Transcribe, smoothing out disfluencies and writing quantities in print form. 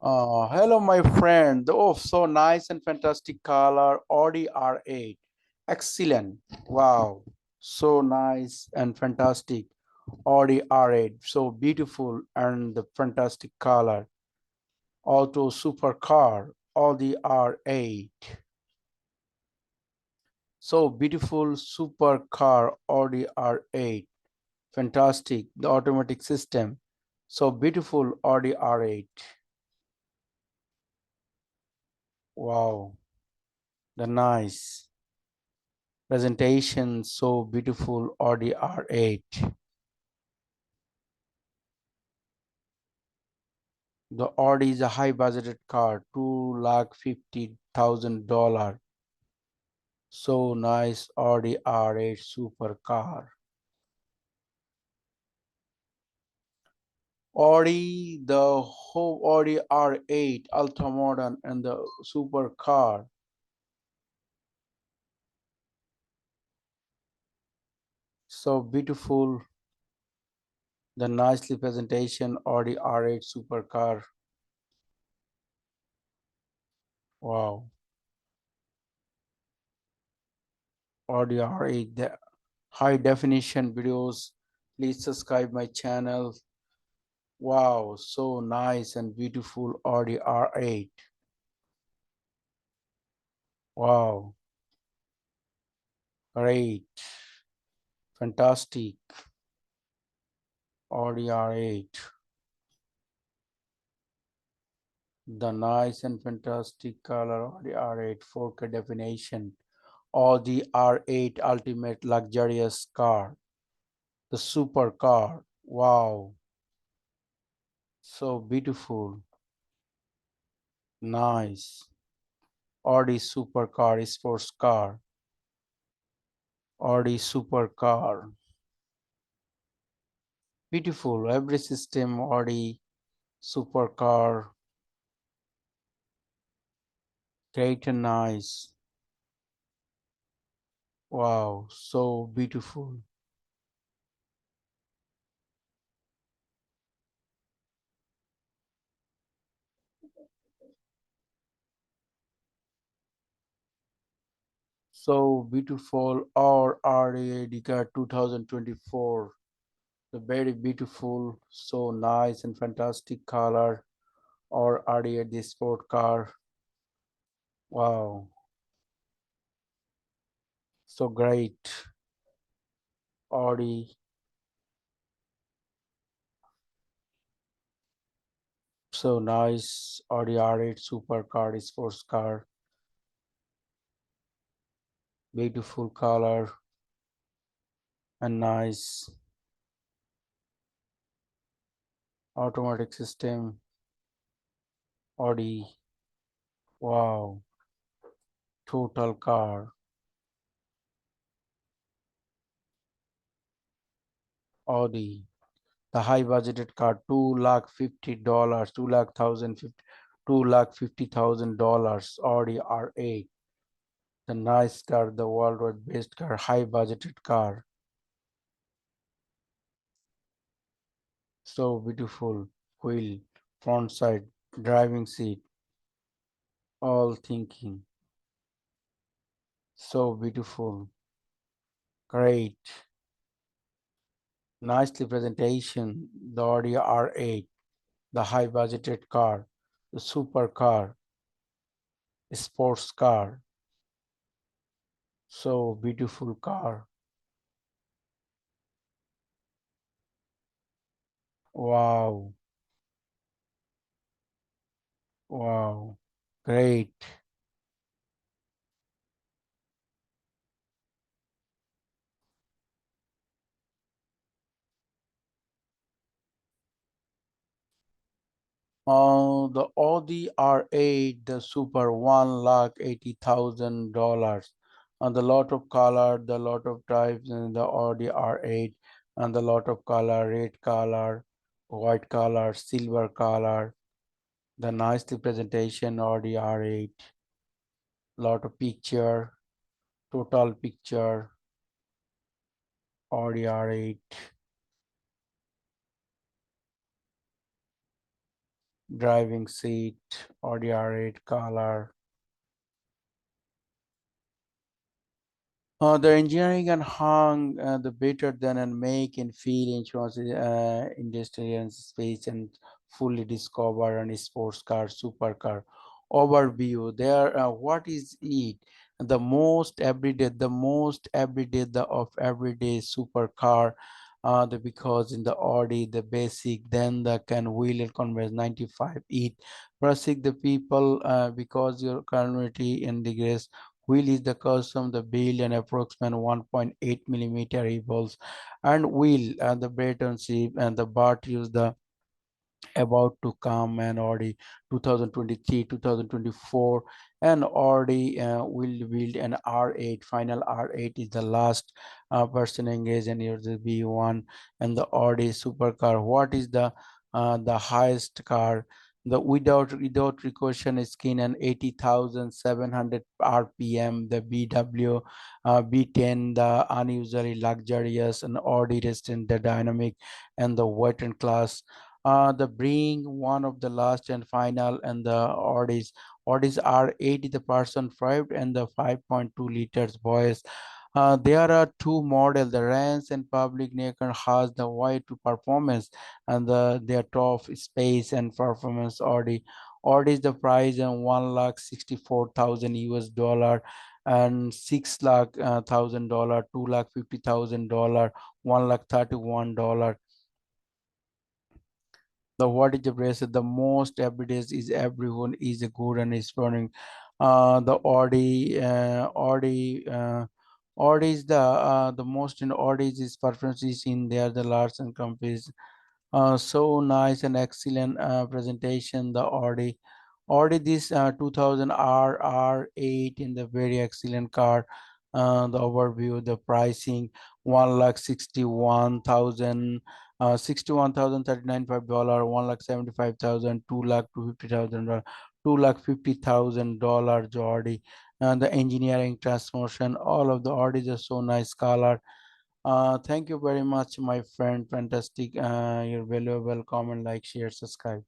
Hello, my friend. Oh, so nice and fantastic color. Audi R8. Excellent. Wow. So nice and fantastic. Audi R8. So beautiful and the fantastic color. Auto supercar. Audi R8. So beautiful supercar. Audi R8. Fantastic. The automatic system. So beautiful Audi R8. Wow. The nice. Presentation so beautiful Audi R8. The Audi is a high budgeted car, $250,000. So nice Audi R8 supercar. Audi, the whole Audi R8 ultra modern and the supercar. So beautiful. The nicely presentation Audi R8 supercar. Wow. Audi R8, the high definition videos. Please subscribe my channel. Wow, so nice and beautiful Audi R8. Wow, great, fantastic Audi R8. The nice and fantastic color Audi R8 4K definition. Audi R8 ultimate luxurious car. The supercar. Wow, so beautiful. Nice. Audi supercar, sports car. Audi supercar. Beautiful. Every system Audi supercar. Great and nice. Wow, so beautiful. So beautiful. Our RAD car 2024. The very beautiful, so nice and fantastic color. Our RDA the sport car. Wow, so great. Audi, so nice. Audi R8 supercar, sports car. Beautiful color and nice. Automatic system. Audi. Wow, total car. Audi. The high budgeted car, $250, 2,50,000, $250,000. Audi R8. The nice car, the worldwide best car, high budgeted car. So beautiful. Wheel, front side, driving seat, all thinking. So beautiful. Great. Nicely presentation. The Audi R8, the high budgeted car, the supercar, sports car. So beautiful car. Wow. Wow. Great. The Audi R8, the Super, $1,80,000. And the lot of color, the lot of types in the Audi R8, and the lot of color, red color, white color, silver color. The nicely presentation Audi R8, lot of picture, total picture, Audi R8. driving seat, Audi R8 color. The engineering and hung the better than and make and feel insurance industry and space and fully discover and sports car, supercar overview. There, what is it? The most everyday of everyday supercar. Because in the Audi, the basic, then the can wheel and converse 95 it. Basic the people because your community in the grace wheel is the custom, the build and approximate 1.8 millimeter evolves and wheel and the Breton shape and the bar use the about to come and Audi 2023 2024 and Audi will build an R8 final R8 is the last person engaged and here's the B1 and the Audi supercar. What is the highest car the without recursion skin and 80,700 rpm the BW B10 the unusually luxurious and Audi resistant the dynamic and the veteran class the bring one of the last and final and the Audis are 80 the person 5 and the 5.2 liters voice. There are two models, the range and public Nakon has the wide to performance and their top space and performance Audi. Audi is the price and 1,64,000 US dollar and 6 lakh thousand dollar, 2,50,000 dollar, 1,31 lakh the what is the bracelet the most everyday is everyone is a good and is running the Audi is the most in Audi is preferences in there the large and companies so nice and excellent presentation. The Audi this 2000 RR8 in the very excellent car. The overview, the pricing, 1,61,000, 61,039 $5, 1,75,000, 2,50,000, $2,50,000 Audi. And the engineering transformation, all of the Audis are so nice color. Thank you very much, my friend. Fantastic. Your valuable comment, like, share, subscribe.